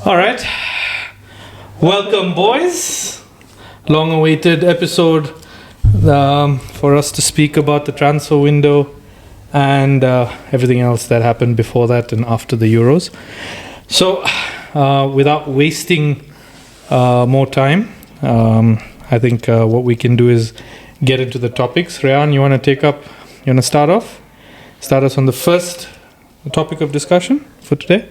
All right. Welcome, boys. Long-awaited episode for us to speak about the transfer window and everything else that happened before that and after the Euros. So, without wasting more time, I think what we can do is get into the topics. Rayan, you want to start off? Start us on the first topic of discussion for today?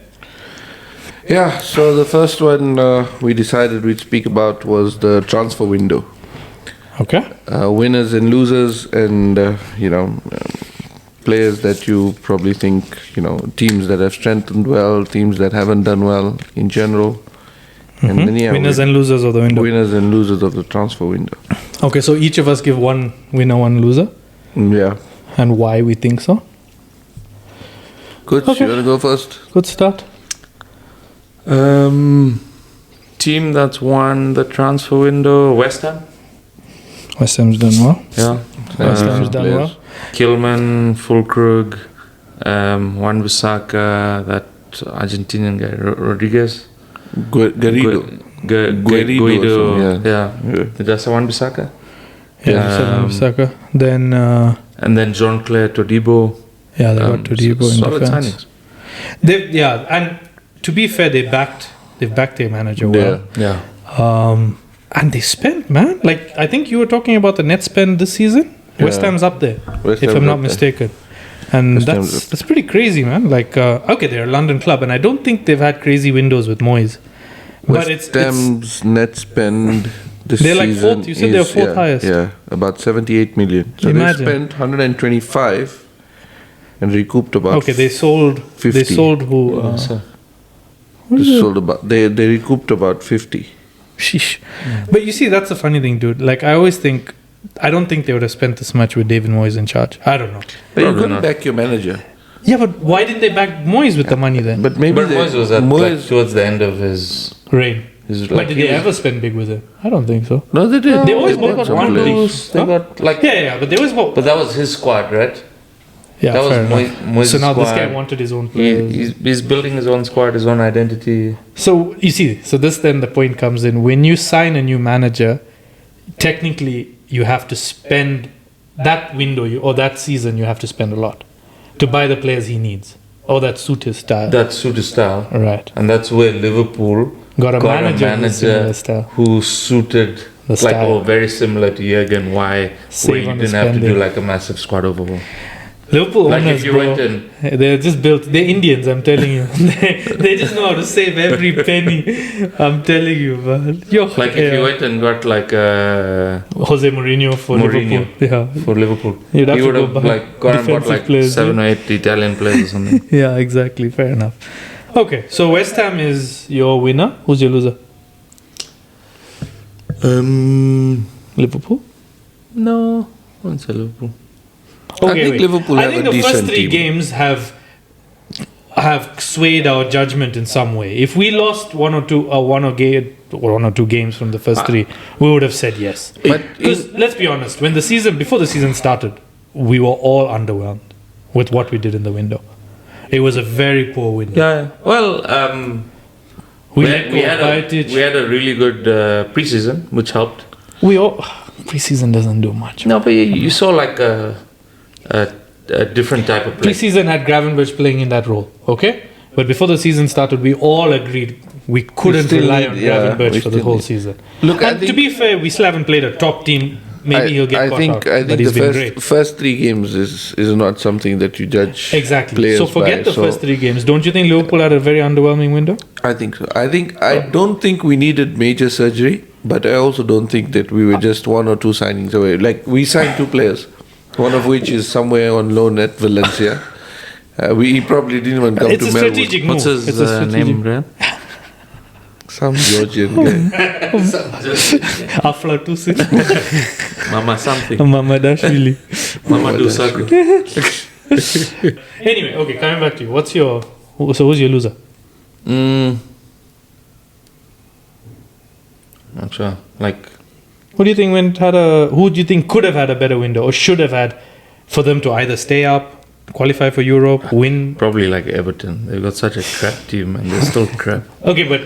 Yeah, so the first one we decided we'd speak about was the transfer window. Okay. Winners and losers and, players that you probably think, teams that have strengthened well, teams that haven't done well in general. Mm-hmm. And then, winners and losers of the window. Winners and losers of the transfer window. Okay, so each of us give one winner, one loser? Yeah. And why we think so? Good, okay. You want to go first? Good start. Team that's won the transfer window, West Ham. West Ham's done well. Yeah. West Ham's done well. Kilman, Fulkrug, Wan-Bissaka, that Argentinian guy, Rodriguez. Guido. Yeah. Did I say Wan-Bissaka? Yeah, you said Wan-Bissaka. Then... and then Jean-Claire Todibo. Yeah, they got Todibo in solid defense. Signings. And to be fair, they've backed their manager well. Yeah. And they spent, man. Like, I think you were talking about the net spend this season. Yeah. West Ham's up there, if I'm not mistaken. And that's pretty crazy, man. Like, okay, they're a London club, and I don't think they've had crazy windows with Moyes. West Ham's net spend this they're season like fourth. You said they're fourth highest. Yeah, about 78 million. So Imagine. They spent 125 and recouped about. Okay, they sold 50. They sold who? They recouped about 50. Sheesh. But you see, that's the funny thing, dude. Like, I don't think they would have spent this much with David Moyes in charge. I don't know. But you couldn't back your manager. Yeah, but why didn't they back Moyes with the money then? But Moyes was towards the end of his reign. Did they ever spend big with him? I don't think so. No, they did. They always got one loose. They got like but they always got. But that was his squad, right? Yeah, that was Moyes' so now squad. This guy wanted his own players. He's building his own squad, his own identity. So you see, then the point comes in. When you sign a new manager, technically you have to spend that window or that season. You have to spend a lot to buy the players he needs or that suit his style. Right. And that's where Liverpool got a manager who suited the style. Very similar to Jurgen. Why you didn't have to do like a massive squad overhaul. Liverpool owners, they're just built. They're Indians, I'm telling you. they just know how to save every penny. I'm telling you, man. If you went and got like Jose Mourinho for Liverpool, he would have gone and bought like players, 7 or 8 Italian players or something. Yeah, exactly. Fair enough. Okay, so West Ham is your winner. Who's your loser? Liverpool? No, I won't say Liverpool. Okay, I think Liverpool have a decent team. I think the first 3 games have swayed our judgment in some way. If we lost one or two games from the first 3, we would have said yes. Because let's be honest, before the season started, we were all underwhelmed with what we did in the window. It was a very poor window. Yeah. Well, we had a really good preseason, which helped. Preseason doesn't do much. No, but you saw like a different type of play. Preseason had Gravenberch playing in that role, okay? But before the season started, we all agreed we couldn't rely on Gravenberch for the whole season. Look, to be fair, we still haven't played a top team. Maybe he'll get caught out, but he's been great. First 3 games is not something that you judge. Exactly. So forget the first 3 games. Don't you think Liverpool had a very underwhelming window? I think so. I don't think we needed major surgery, but I also don't think that we were just 1 or 2 signings away. Like, we signed 2 players, one of which is somewhere on loan at Valencia. He probably didn't even come to Melbourne. It's a strategic move. What's his name, Brian? Some Georgian guy. Aflatoon. Mama something. Mama Dashvili. Mama Dusaku. Anyway, okay, coming back to you. Who's your loser? Not sure. Who do you think could have had a better window or should have had for them to either stay up qualify for Europe, win. Probably like Everton. They've got such a crap team and they're still crap. Okay, but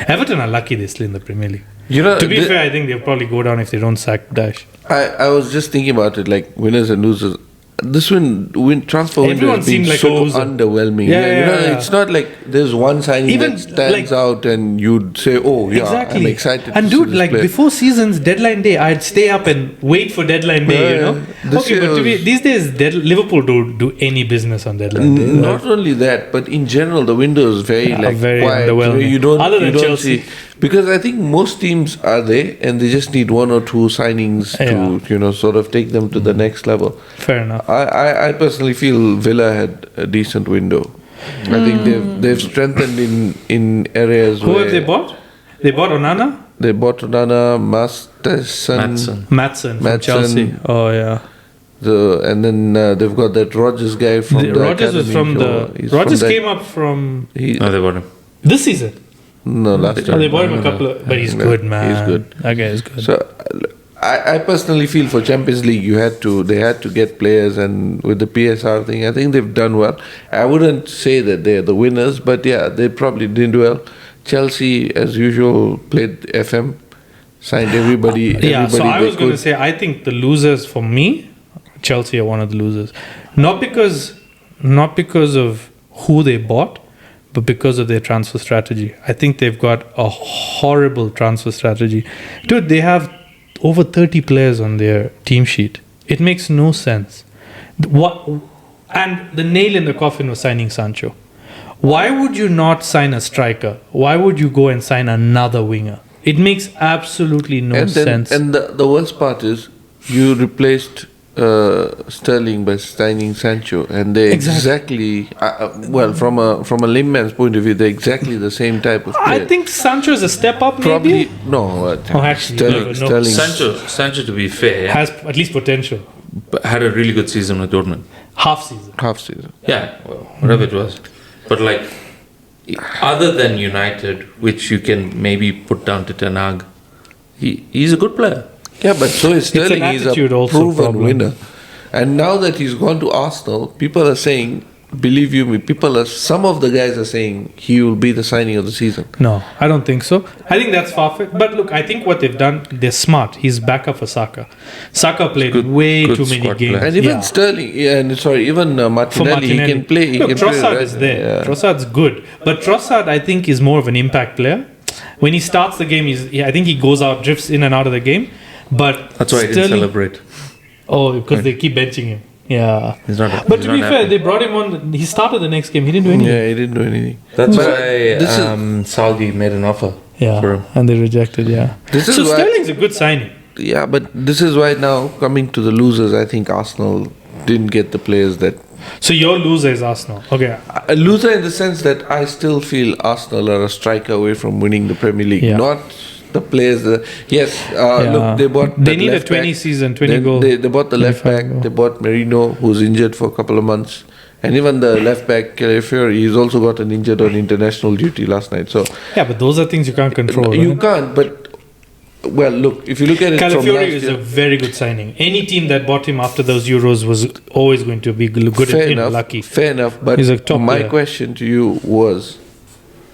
Everton are lucky they're still in the Premier League. You know, To be fair, I think they'll probably go down if they don't sack Dash. I was just thinking about it, like winners and losers. This transfer window Everyone has been seemed like a so loser. underwhelming. Yeah. It's not like there's one signing Even, that stands like- out and you'd say, "Oh, yeah, Exactly. I'm excited." And to see dude, this like player. before seasons, deadline day, I'd stay up and wait for deadline day. Yeah, You know. this Okay, year but was- these days, Liverpool don't do any business on deadline day. Not only that, but in general, the window is very very quiet. underwhelming. You don't, Other than you don't Chelsea. see, because I think most teams are there and they just need one or two signings to sort of take them to the next level. Fair enough. I personally feel Villa had a decent window. I think they've strengthened in areas Who where have they bought? They bought Onana? They bought Onana, Matson from Chelsea. Oh, yeah. And then they've got that Rogers guy from the Rogers was academy. from He's Rogers from that- came up from No, they bought him. this season. No, last Oh, year. they bought him a couple of... But he's Yeah, good, man. he's good. That guy is good. So I personally feel for Champions League they had to get players, and with the PSR thing I think they've done well. I wouldn't say that they're the winners, but yeah, they probably did well. Chelsea as usual played FM, signed everybody. Yeah, so I they was going to could. say, I think the losers for me, Chelsea are one of the losers. Not because of who they bought, but because of their transfer strategy. I think they've got a horrible transfer strategy. Dude, they have over 30 players on their team sheet. It makes no sense. And the nail in the coffin was signing Sancho. Why would you not sign a striker? Why would you go and sign another winger? It makes absolutely no sense. And the worst part is you replaced Sterling by signing Sancho, and they exactly from a layman's point of view, they're exactly the same type of player. I think Sancho is a step up, Probably maybe. no. Actually, Sterling. Sancho, to be fair, has at least potential. had a really good season with Dortmund. Half season. Half season. Yeah, well, whatever it was. But like, other than United, which you can maybe put down to Ten Hag, he's a good player. Yeah, but so is Sterling. an He's a attitude also proven problem. winner. And now that he's gone to Arsenal, people are saying, believe you me, some of the guys are saying he will be the signing of the season. No, I don't think so. I think that's far-fetched. But look, I think what they've done, they're smart. He's backup for Saka. Saka played way good too many squad games. player. And even Sterling, even Martinelli, he can play. Look, he can Trossard play, is there. Yeah. Trossard's good. But Trossard, I think, is more of an impact player. When he starts the game, I think he goes out, drifts in and out of the game. But That's why I didn't celebrate. Oh, because they keep benching him. Yeah. He's not. But to be fair, they brought him on. He started the next game. He didn't do anything. Yeah, he didn't do anything. That's But why Saudi made an offer for Yeah, him. and they rejected. Yeah. This is So why- Sterling's a good signing. Yeah, but this is why now, coming to the losers, I think Arsenal didn't get the players that... So your loser is Arsenal. Okay. A loser in the sense that I still feel Arsenal are a strike away from winning the Premier League. Yeah. Not the players... Look, they bought... They that need a left 20 back. season, 20 Then goal. They bought the left 25 back. goal. They bought Merino, who's injured for a couple of months. And even the left back, Calafiori, he's also gotten injured on international duty last night. So Yeah, but those are things you can't control. you right? can't, but... Well, look, if you look at it from Calafiori last is year... a very good signing. Any team that bought him after those Euros was always going to be good Fair and enough. lucky. Fair enough. But He's a top my player. question to you was: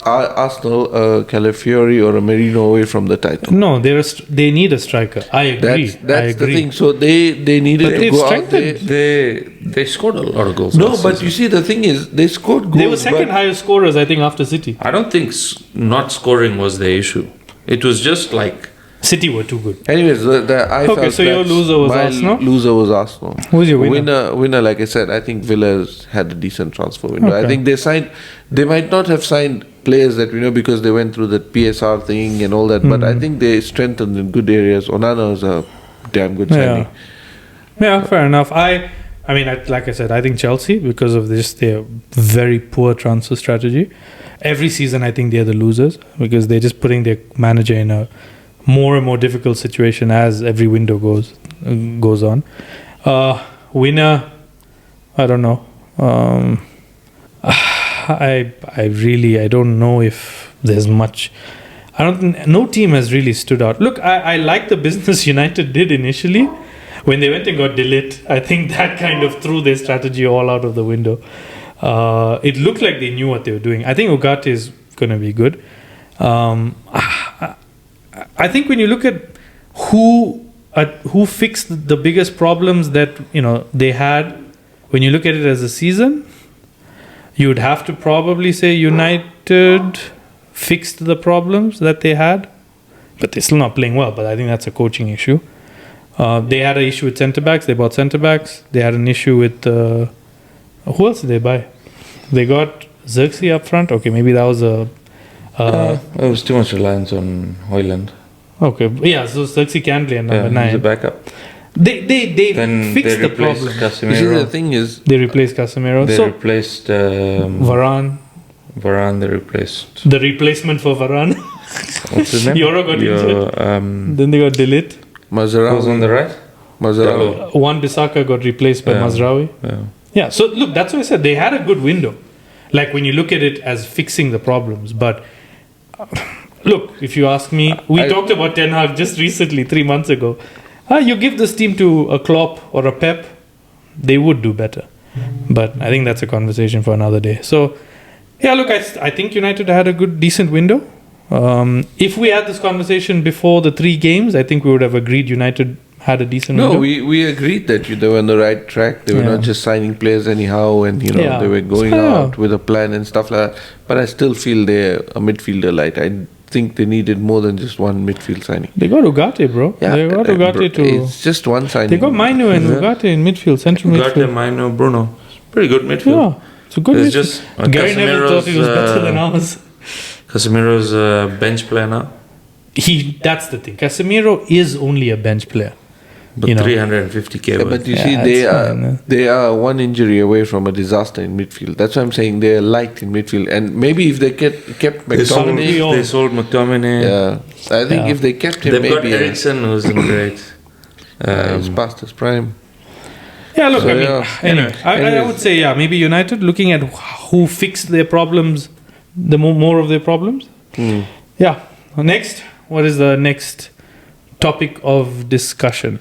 are Arsenal a Calafiori or a Merino away from the title? No, they need a striker. I agree. That's I the agree. thing. So they needed But to they've go out there. strengthened. They scored a lot of goals. No, last but season. you see, the thing is, they scored goals. They were second but highest scorers, I think, after City. I don't think not scoring was the issue. It was just like City were too good. Anyways, I Okay, felt so your that's- loser was my Arsenal? Loser was Arsenal. Who's your winner? Winner, like I said, I think Villa's had a decent transfer window. I Okay. think they might not have signed players that we know because they went through the PSR thing and all that, but I think they strengthened in good areas. Onana was a damn good signing. Yeah, fair enough. I mean, like I said, I think Chelsea, because of this, their very poor transfer strategy. Every season, I think they're the losers because they're just putting their manager in a more and more difficult situation as every window goes on. Winner, I don't know. I don't know if there's much. No team has really stood out. Look, I like the business United did initially, when they went and got Delit, I think that kind of threw their strategy all out of the window. It looked like they knew what they were doing. I think Ugarte is going to be good. I think when you look at who fixed the biggest problems that they had, when you look at it as a season, you would have to probably say United fixed the problems that they had, but they're still not playing well. But I think that's a coaching issue. They had an issue with centre backs. They bought centre backs. They had an issue with who else did they buy? They got Xerxes up front. Okay, maybe that was a. It was too much reliance on Hoyland. Okay, yeah. So Xerxes can play at number 9. He's a backup. They Then fixed they the replaced problem. Casemiro. You see, the thing is, They replaced Casemiro. They So replaced Varane, Varane. They replaced the replacement for Varane. what's his name? Euro got injured. Then they got Delit. Who was on Mazraoui. the right? Mazraoui. Wan-Bissaka got replaced by Yeah. Mazraoui. Yeah. Yeah, so look, that's what I said. They had a good window. Like when you look at it as fixing the problems. But look, if you ask me, we talked about Ten Hag just recently, 3 months ago. You give this team to a Klopp or a Pep, they would do better. But I think that's a conversation for another day. So, yeah, look, I think United had a decent window. If we had this conversation before the 3 games, I think we would have agreed United had a decent window. No, we agreed that they were on the right track. They were not just signing players anyhow, and they were going out with a plan and stuff like that. But I still feel they're a midfielder light. I think they needed more than just one midfield signing. They got Ugarte, bro. Yeah, They got Ugarte too. It's just one signing. They got Mainu and Ugarte in midfield, central Ugarte, midfield. Maino, Bruno. Pretty good midfield. Yeah, it's a good It's midfield. just Gary Neville thought it was better than ours. Casemiro's a bench player now. That's the thing. Casemiro is only a bench player. But 350k. Yeah, but you see, Yeah, they are one injury away from a disaster in midfield. That's why I'm saying they're light in midfield. And maybe if they kept McTominay, they sold McTominay. yeah, I think if they kept him, They've got maybe Eriksen, who's in great. it's past his prime. Yeah, look, So, I mean, yeah. anyway, I would say, maybe United, looking at who fixed their problems, the more of their problems. Yeah. Next, what is the next topic of discussion?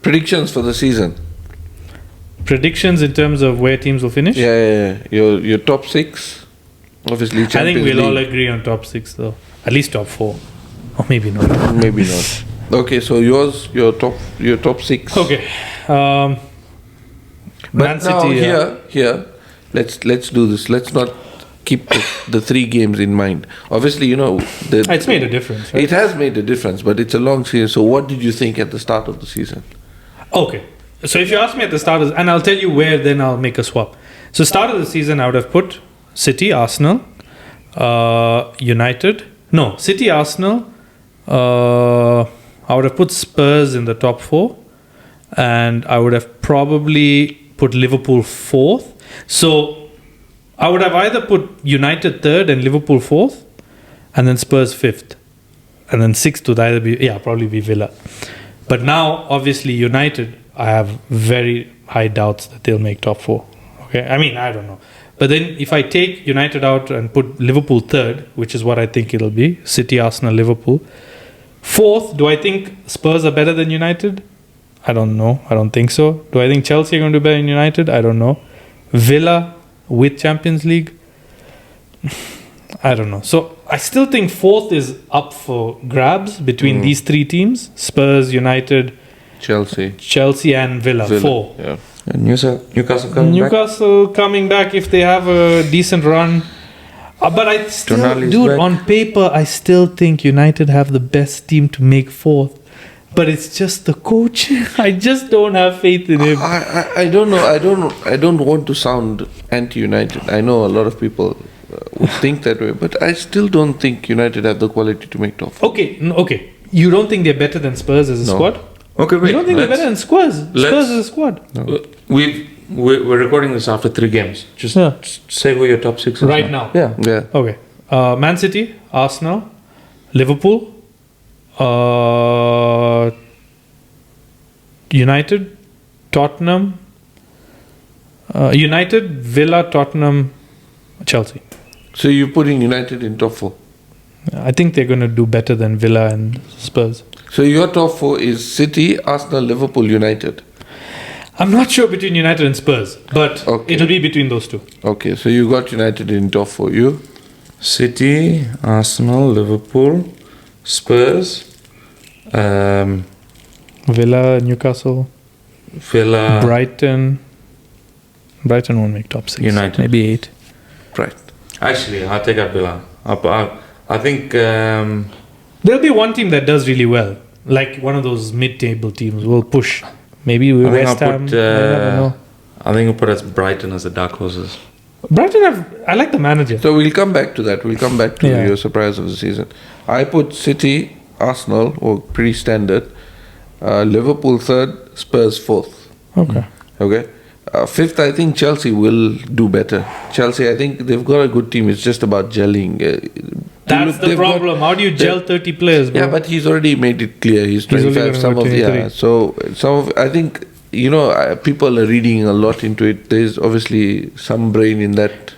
Predictions for the season. Predictions in terms of where teams will finish? Yeah. Your top 6, obviously. I think Champions we'll all League. agree on top 6, though. At least top 4. Or maybe not. Maybe not. Okay, so your top 6. Okay. But Man now City, here, let's do this. Let's not keep the 3 games in mind. Obviously, It's made a difference, right? It has made a difference, but it's a long season. So, what did you think at the start of the season? Okay. So if you ask me at the start, and I'll tell you where, then I'll make a swap. So start of the season, I would have put City, Arsenal, United. No, City, Arsenal. I would have put Spurs in the top 4. And I would have probably put Liverpool 4th. So I would have either put United 3rd and Liverpool 4th. And then Spurs 5th. And then 6th would either be, probably be Villa. But now, obviously, United, I have very high doubts that they'll make top 4. Okay, I mean, I don't know. But then if I take United out and put Liverpool 3rd, which is what I think it'll be, City, Arsenal, Liverpool. 4th, do I think Spurs are better than United? I don't know. I don't think so. Do I think Chelsea are going to do better than United? I don't know. Villa with Champions League? I don't know. So I still think 4th is up for grabs between these 3 teams. Spurs, United, Chelsea and Villa. 4. Yeah. And Newcastle coming back. Newcastle coming back if they have a decent run. But I still, Tonali's dude, back. on paper, I still think United have the best team to make 4th. But it's just the coach. I just don't have faith in him. I don't know. I don't want to sound anti-United. I know a lot of people would think that way, but I still don't think United have the quality to make top 4. Okay. You don't think they're better than Spurs as a squad? Okay, wait. You don't think they're better than Spurs? Spurs as a squad. No. We're recording this after 3 games. Just say who your top 6 is. Right now. Yeah. Okay. Man City, Arsenal, Liverpool, United, Tottenham, Villa, Tottenham, Chelsea. So you're putting United in top 4? I think they're going to do better than Villa and Spurs. So your top 4 is City, Arsenal, Liverpool, United. I'm not sure between United and Spurs, but Okay. it'll be between those two. Okay, so you got United in top 4. You? City, Arsenal, Liverpool, Spurs, Villa, Newcastle, Villa, Brighton. Brighton won't make top 6. United. Maybe 8. Right. Actually, I'll take up Villa. I think There'll be one team that does really well, like one of those mid-table teams will push. Maybe West Ham. I never know. I think I'll put as Brighton as the dark horses. Brighton I like the manager. So we'll come back to that. We'll come back to Yeah. your surprise of the season. I put City, Arsenal, or pretty standard. Liverpool 3rd, Spurs 4th. Okay. Okay. 5th, I think Chelsea will do better. Chelsea, I think they've got a good team. It's just about gelling. That's the they've got- problem. How do you gel 30 players, bro? Yeah, but he's already made it clear. He's He's only 25. gonna Some go of 23. So some of I think people are reading a lot into it. There's obviously some brain in that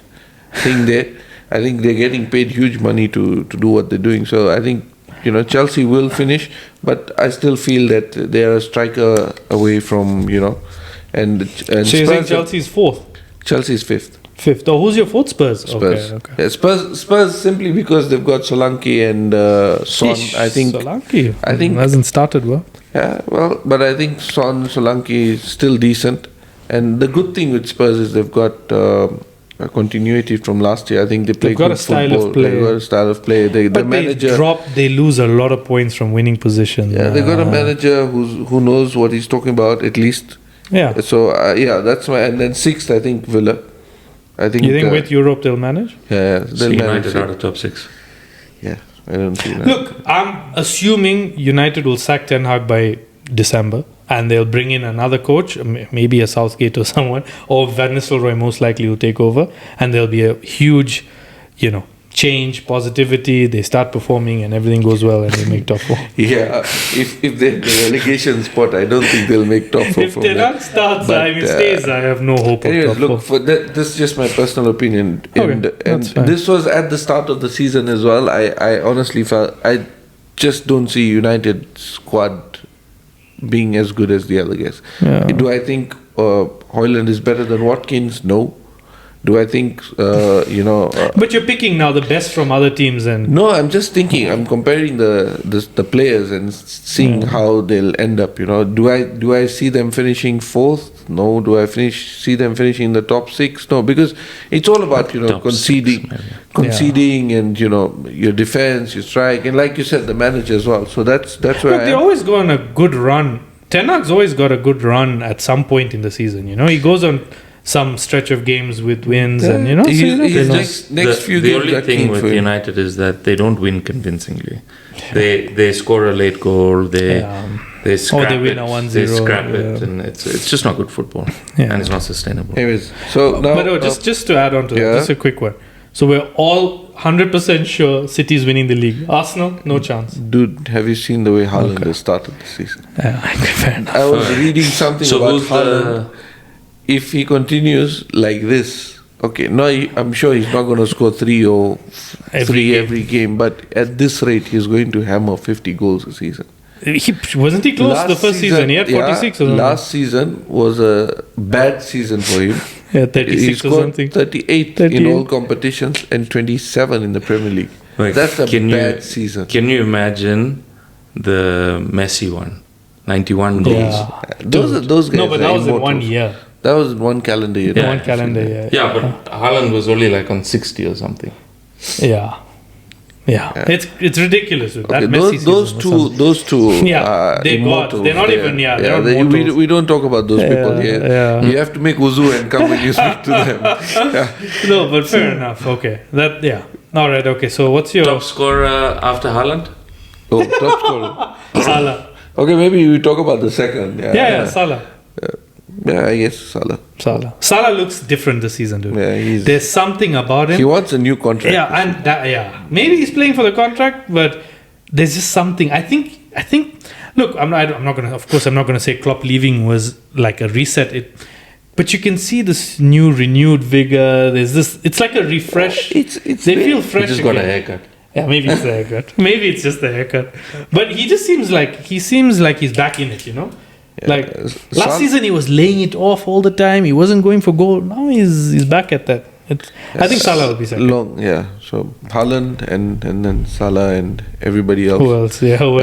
thing there. I think they're getting paid huge money to do what they're doing. So I think Chelsea will finish, but I still feel that they are a striker away from and So you're saying Spurs. Chelsea's 4th? Chelsea's 5th. 5th. Oh, who's your 4th? Spurs. Spurs. Okay. Yeah, Spurs simply because they've got Solanke and Son. I think Solanke hasn't started well. Yeah, well, but I think Solanke is still decent. And the good thing with Spurs is they've got a continuity from last year. I think they play They've got good a style football. of play. They've got a style of play. The But manager, they lose a lot of points from winning positions. yeah, they got a manager who knows what he's talking about at least. Yeah. So that's why. And then 6th, I think Villa. I think. You think with Europe they'll manage? Yeah, so they'll manage. United out of top 6. Yeah, I don't see that. Look, I'm assuming United will sack Ten Hag by December, and they'll bring in another coach, maybe a Southgate or someone, or Van Nistelrooy most likely will take over, and there'll be a huge, change, positivity. They start performing, and everything goes well, and they make top 4. Yeah, if they're the relegation spot, I don't think they'll make top 4. If Ten Hag starts, stays, I have no hope Anyways, of top look, 4. for that, this is just my personal opinion. And that's fine. this was at the start of the season as well. I honestly felt I just don't see United squad being as good as the other guys. Yeah. Do I think Højlund is better than Watkins? No. Do I think But you're picking now the best from other teams, and No, I'm just thinking. I'm comparing the players and seeing how they'll end up. Do I see them finishing 4th? No. Do I see them finishing in the top 6? No, because it's all about Top conceding, 6, and your defense, your strike, and like you said, the manager as well. So that's where look, they always go on a good run. Ten Hag's always got a good run at some point in the season. He goes on some stretch of games with wins, and next few the games only are thing keen with for him. United is that they don't win convincingly. They score a late goal. They scrap they win it. a 1-0, They scrap yeah. it, and it's just not good football, Yeah. and it's not sustainable. Anyways, so now But just to add on to that, yeah. just a quick one. So we're all 100% sure City's winning the league. Arsenal, no chance. dude, have you seen the way Haaland has started the season? Fair enough. I was reading something So about who's Haaland. If he continues like this, okay, no, I'm sure he's not going to score 3 or 3 every game, but at this rate, he's going to hammer 50 goals a season. Wasn't he close the first season? He had 46 or something. Last season was a bad season for him. Yeah, He 36 or scored something. 38 in all competitions and 27 in the Premier League. Like, That's a can bad you- season. Can you imagine the Messi one? 91 goals. Yeah. Those guys No, but that are was in 1 immortals. year. That was one calendar year. Yeah. One calendar year. Yeah, but Haaland was only like on 60 or something. Yeah. It's ridiculous. With Okay, that Messi those two Yeah, they're immortals. gods. They're not even, they're not mortals. we don't talk about those people here. yeah. You have to make wuzu and come when you speak to them. Yeah. No, but fair enough. Okay. All right. Okay. So what's your Top scorer after Haaland? Oh, top scorer. Salah? Okay, maybe we talk about the second. Yeah, Salah. Yeah, I guess Salah. Salah looks different this season, dude. Yeah, There's something about him. he wants a new contract. Yeah, and maybe he's playing for the contract, but there's just something. I think. Look, I'm not gonna. Of course, I'm not gonna say Klopp leaving was like a reset. But you can see this new renewed vigor. There's this. It's like a refresh. It's they feel He fresh. just got a again. haircut. Yeah, maybe it's the haircut. Maybe it's just the haircut. But he just seems like he's back in it, you know? Yeah. Like last season he was laying it off all the time. He wasn't going for goal. Now he's back at that. I think Salah will be second. So Haaland and then Salah and everybody else. Who else? Yeah, who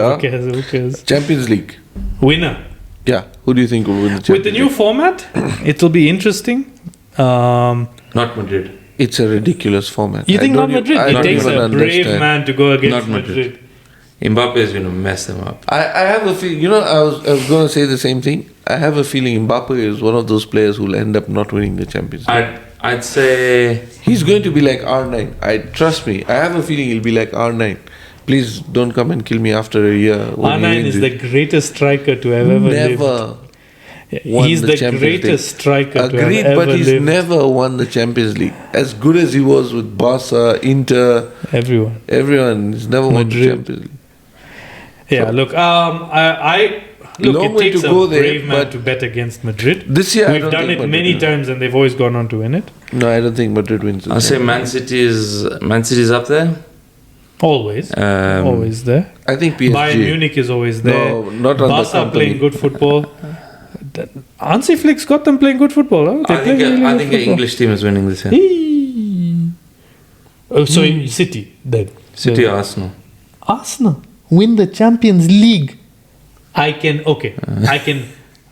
cares? Champions League. Winner. Yeah. Who do you think will win the Champions With the new format, it'll be interesting. Not Madrid. It's a ridiculous format. You think not Madrid? It takes a brave understand. man to go against Not Madrid. Mbappe is going to mess them up. I have a feeling, I was going to say the same thing. I have a feeling Mbappe is one of those players who will end up not winning the Champions League. I'd say He's going to be like R9. Trust me. I have a feeling he'll be like R9. Please don't come and kill me after a year. R9 is the greatest striker to have ever lived. Never. He's the greatest striker to have ever but he's lived. never won the Champions League. As good as he was with Barca, Inter, everyone, he's never won the Champions League. Yeah, So, look, it takes a brave man to bet against Madrid. This year, we've done it many times, and they've always gone on to win it. No, I don't think Madrid wins. I'll say Man City is up there. Always there. I think PSG. Bayern Munich is always there. No, not on the Barca company. playing good football. Hansi Flick's got them playing good football. Huh? I think an English team is winning this year. So City then. City or Arsenal. Arsenal win the Champions League. I can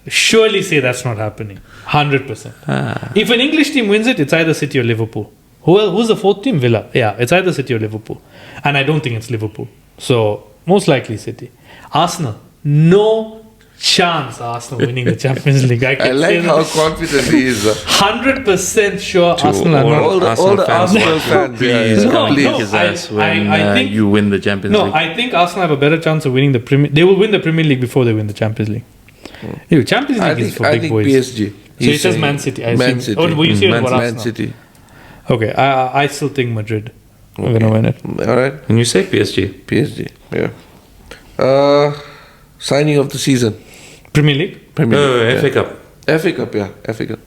surely say that's not happening. 100%. If an English team wins it, it's either City or Liverpool. Who's the fourth team? Villa. Yeah, it's either City or Liverpool. And I don't think it's Liverpool. So, most likely City. Arsenal. No chance Arsenal winning the Champions League. I like how confident he is. 100% sure Arsenal are not. All the Arsenal fans. Please No, come no, lick his ass when I think- you win the Champions No, League. I think Arsenal have a better chance of winning the Premier. They will win the Premier League before they win the Champions League. Champions League is for I big think boys. PSG. So it says Man City. I Man assume. City. Oh, you see it about Man Arsenal. City. Okay, I still think Madrid are going to win it. All right. When you say PSG, PSG. Yeah. Signing of the season. Premier League? Premier League. FA Cup. FA Cup, yeah. FA Cup.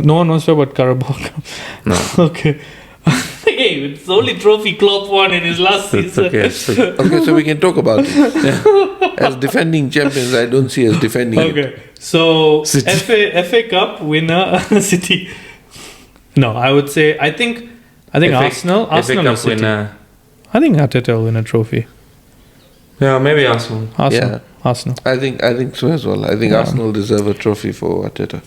No one wants to talk about Carabao Cup. No. Okay. Hey, it's the only trophy Klopp won in his last season. Okay, Okay, so we can talk about it. As defending champions, I don't see us defending it. Okay, so City. FA Cup winner City. No, I would say I think Arsenal or FA Cup City. winner. I think Arteta will win a trophy. Yeah, maybe Arsenal. Yeah. Arsenal. I think so as well. I think Arsenal deserve a trophy for Arteta.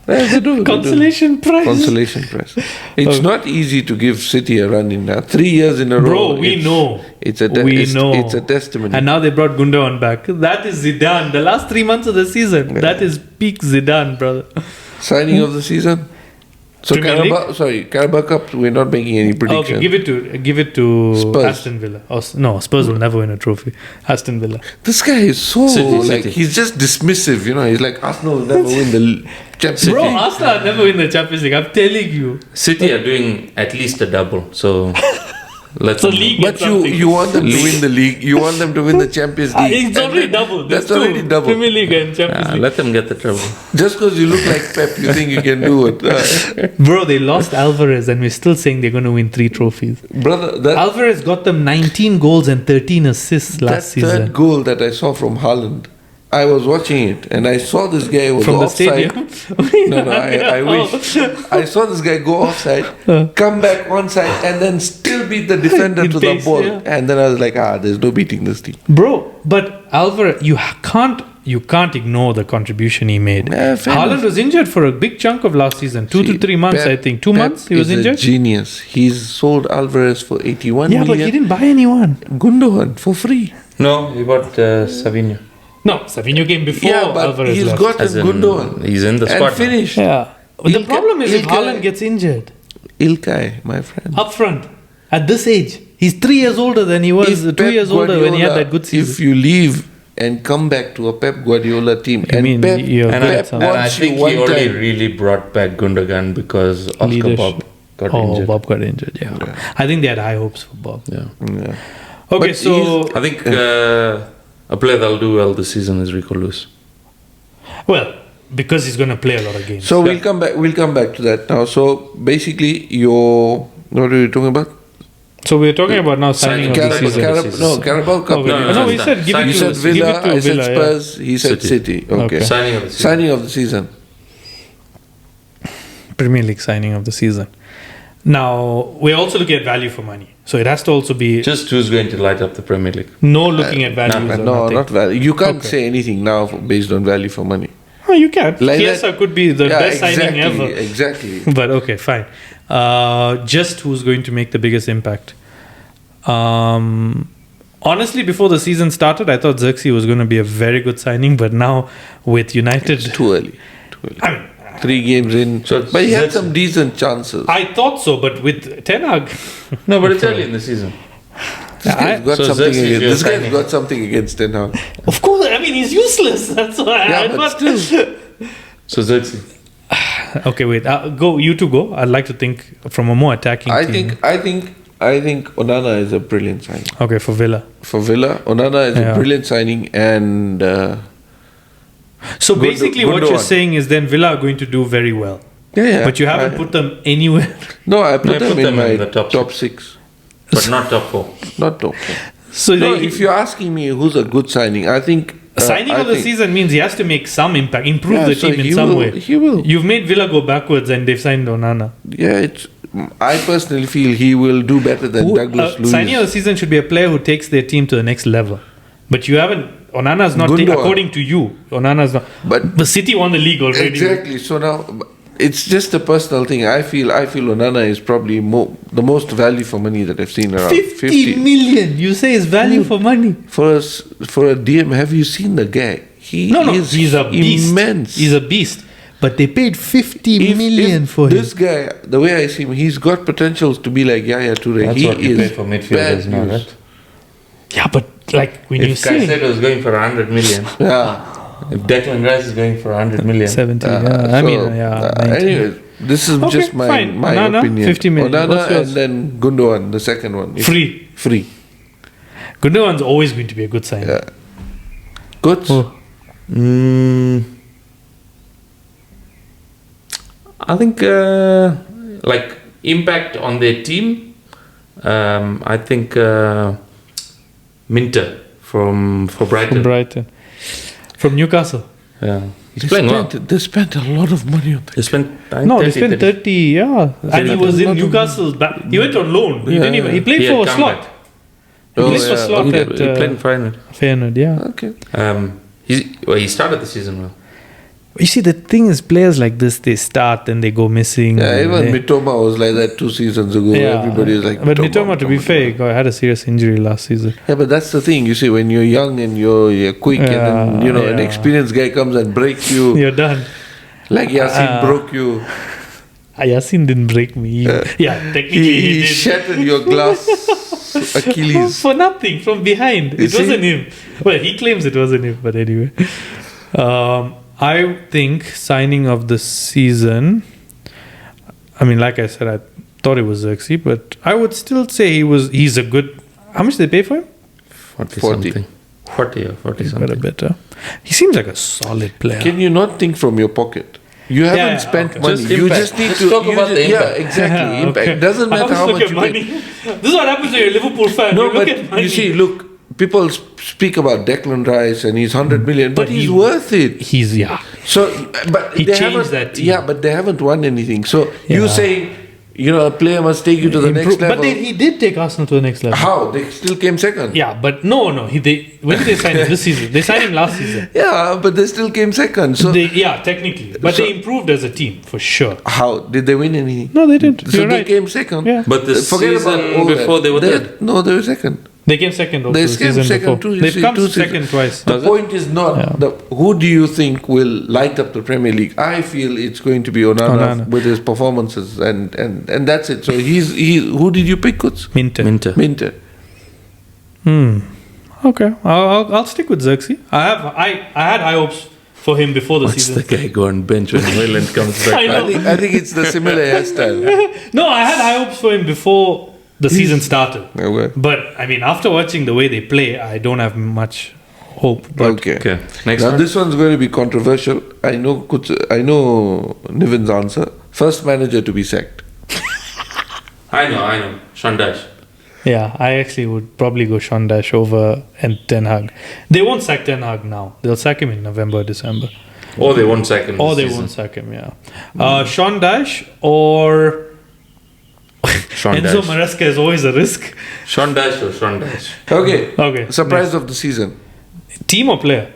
They do. Consolation prize. Consolation prize. It's not easy to give City a run in now. 3 years in a row. Bro, we know. It's a It's a testimony. And now they brought Gundogan back. That is Zidane. The last 3 months of the season. Yeah. That is peak Zidane, brother. Signing of the season. So Premier Carabao Cup. We're not making any predictions. Okay, give it to Spurs. Aston Villa. No, Spurs will never win a trophy. Aston Villa. This guy is so City. he's just dismissive. He's like Arsenal will never win the Champions League. Bro, Arsenal will never win the Champions League. I'm telling you. City are doing at least a double. So let's. So league. But you want them to win the league. You want them to win the Champions League. It's already double. That's There's already two, double. Premier League and Champions League. Let them get the trouble. Just because you look like Pep, you think you can do it. Bro, they lost Alvarez and we're still saying they're going to win 3 trophies. Brother, Alvarez got them 19 goals and 13 assists last that season. third goal that I saw from Haaland, I was watching it and I saw this guy was From the offside. stadium? No, I wish. I saw this guy go offside, come back onside, and then still beat the defender In to pace, the ball. yeah. And then I was like, there's no beating this team. Bro, but Alvarez, you can't ignore the contribution he made. Yeah, fair Haaland enough. was injured for a big chunk of last season. 2 to 3 months, I think. 2 months he was is injured? A genius. He's sold Alvarez for 81 Yeah, million. but he didn't buy anyone. Gundogan for free. No, he bought Savinho. No, Savinho came before Yeah, but Alvarez he's left. got As in, Gundogan. he's in the And squad. finished. Yeah. But the Ilkay- problem is if Ilkay- Haaland gets injured Ilkay, my friend. up front at this age, he's 3 years older than he was If 2 Pep years older when he had Guardiola- that good season. If you leave and come back to a Pep Guardiola team, You mean Pep, you're And good I, at and I wants you think one he only time. really brought back Gundogan because Oscar Leadership. Bob got Oh, injured. Bob got injured, yeah. I think they had high hopes for Bob. Yeah. Yeah. Okay, But so... I think a player that'll do well this season is Rico Lewis. Well, because he's going to play a lot of games. So we'll come back to that now. So basically, what are you talking about? So we're talking about now signing of the season. Carabao Cup. No, we said give it to You said Villa, I said Spurs, he said City. Okay. Signing of the season. Premier League signing of the season. Now, we're also looking at value for money. So it has to also be... Just who's going to light up the Premier League? No looking at values or No, nothing. not value. You can't say anything now based on value for money. Oh, you can. Chiesa could be the best signing ever. Exactly. But okay, fine. Just who's going to make the biggest impact. Honestly, before the season started, I thought Xerxes was going to be a very good signing. But now with United... It's too early. I mean, 3 games in. But he had some decent chances. I thought so, but with Ten Hag... No, but it's early in the season. This guy's got something against Ten Hag. Of course, I mean, he's useless. That's why but still. So Xerxes. Okay, wait. You two go. I'd like to think from a more attacking team. I think Onana is a brilliant signing. Okay, for Villa. Onana is a brilliant signing, and so basically what you're saying is then Villa are going to do very well. Yeah. But you haven't put them anywhere. No, I put them in my top 6. But not top 4. Not top 4. So if you're asking me who's a good signing, I think signing of the season means he has to make some impact, improve the team in some way. He will. You've made Villa go backwards and they've signed Onana. Yeah, I personally feel he will do better than Douglas Luiz. Signing of the season should be a player who takes their team to the next level. But you haven't. Onana's not according to you. Onana's not. But the City won the league already. Exactly. So now it's just a personal thing. I feel Onana is probably the most value for money that I've seen around. 50 million. You say is value for money. For a DM, have you seen the guy? He's a beast. Immense. He's a beast. But they paid 50 million for him. This guy, the way I see him, he's got potentials to be like Yaya Toure. That's what you pay for midfielders now, right? Yeah, but like when you see... If Caicedo is going for 100 million. Yeah. If Declan Rice is going for 100 million. 70, Anyways, this is just my opinion. 50 million. Onana and then Gundogan, the second one. Free. Gundogan's always going to be a good signing. Yeah. Good? I think like impact on their team. I think Minter for Brighton. From Newcastle. Yeah. He's playing well. They spent a lot of money on that. They spent 30, yeah. And he was in Newcastle's back. He went on loan. He didn't even. He played for a slot. He played for slot at he played in Feyenoord, yeah. Okay. He started the season well. You see, the thing is, players like this, they start and they go missing. Yeah, even Mitoma was like that 2 seasons ago. Yeah, everybody was like, but Mitoma, to be fair, had a serious injury last season. Yeah, but that's the thing. You see, when you're young and you're quick, and then an experienced guy comes and breaks you, you're done. Like Yasin broke you. Yasin didn't break me. Technically he did. Shattered your glass Achilles for nothing, from behind. It wasn't him. Well, he claims it wasn't him, but anyway. I think signing of the season, I mean, like I said, I thought it was Xerxes, but I would still say he's a good... How much did they pay for him? 40 something. 40 or 40 something. Better. He seems like a solid player. Can you not think from your pocket? You haven't spent money. You just need to talk about the impact. Yeah, exactly. Impact. Doesn't matter how much you money. This is what happens when you're a Liverpool fan. No, but you see, look, people speak about Declan Rice and he's 100 million, but he's worth it. So, but he changed that team. Yeah, but they haven't won anything. So you say, a player must take you to the next level. But he did take Arsenal to the next level. How? They still came second. Yeah, but no. When did they sign him this season? They signed him last season. Yeah, but they still came second. So technically. But they improved as a team, for sure. How? Did they win anything? No, they didn't. So they came second. Yeah. But the season before they were third. No, they were second. They came second also. They came second too. They've come second twice. The point is not who do you think will light up the Premier League. I feel it's going to be Onana with his performances, and that's it. So he's who did you pick, Kuts? Minter. Okay, I'll stick with Xerxes. I had high hopes for him before the season. What's the guy go on bench when Wayland comes back? I think it's the similar hairstyle. No, I had high hopes for him before the season started. Okay. But I mean, after watching the way they play, I don't have much hope. Okay. Next now one. This one's going to be controversial. I know Nivin's answer. First manager to be sacked. I know. Shandash. Yeah, I actually would probably go Sean Dash over and Ten Hag. They won't sack Ten Hag now. They'll sack him in November, December. Or they won't sack him. Or they won't sack him, yeah. Sean Dash or Enzo Maresca is always a risk. Sean Dash or Sean Dash. Okay. Surprise of the season. Team or player?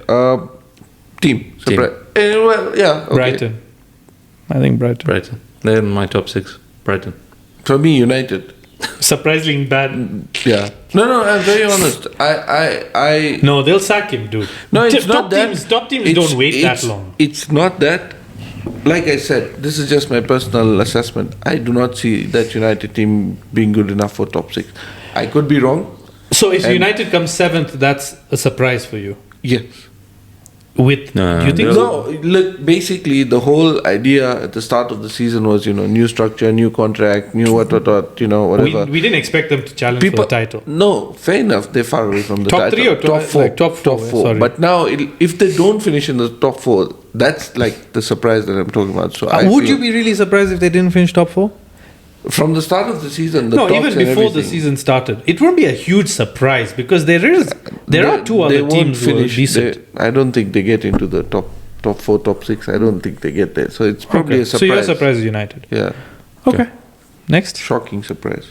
Team. Well, yeah. Okay. Brighton. I think Brighton. They're in my top 6. Brighton. For me, United. Surprisingly bad. Yeah. No, I'm very honest. I No, they'll sack him, dude. No, it's not that. Top teams don't wait that long. It's not that. Like I said, this is just my personal assessment. I do not see that United team being good enough for top 6. I could be wrong. So if United comes 7th, that's a surprise for you? Yes. Do you think so? No, look, basically the whole idea at the start of the season was, new structure, new contract, new what, whatever. We didn't expect them to challenge for the title. No, fair enough. They're far away from the top title. 3 or top 4? Like top 4. Sorry. But now, if they don't finish in the top 4, that's like the surprise that I'm talking about. So would you be really surprised if they didn't finish top 4? From the start of the season, even before the season started, it won't be a huge surprise because there are 2 other teams who are decent. I don't think they get into the top 4, top 6. I don't think they get there. So it's probably a surprise. So you're surprised at United? Yeah. Okay. Next. Shocking surprise.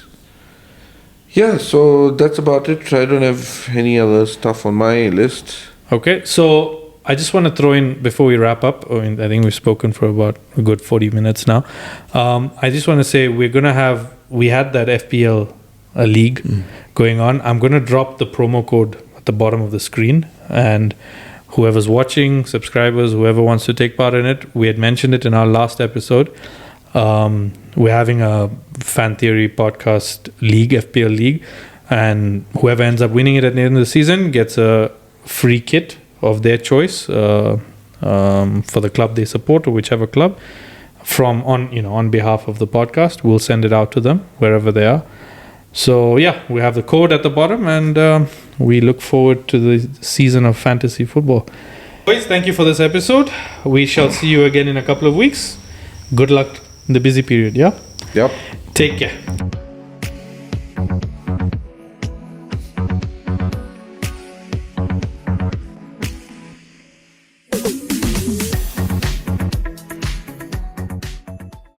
Yeah, so that's about it. I don't have any other stuff on my list. Okay, so I just want to throw in, before we wrap up, I think we've spoken for about a good 40 minutes now. I just want to say we had that FPL league going on. I'm going to drop the promo code at the bottom of the screen, and whoever's watching, subscribers, whoever wants to take part in it, we had mentioned it in our last episode. We're having a Fan Theory podcast league, FPL league, and whoever ends up winning it at the end of the season gets a free kit of their choice for the club they support, or whichever club, on behalf of the podcast. We'll send it out to them wherever they are. So yeah, we have the code at the bottom, and we look forward to the season of fantasy football. Boys, thank you for this episode. We shall see you again in a couple of weeks. Good luck in the busy period. Yeah. Yep. Take care.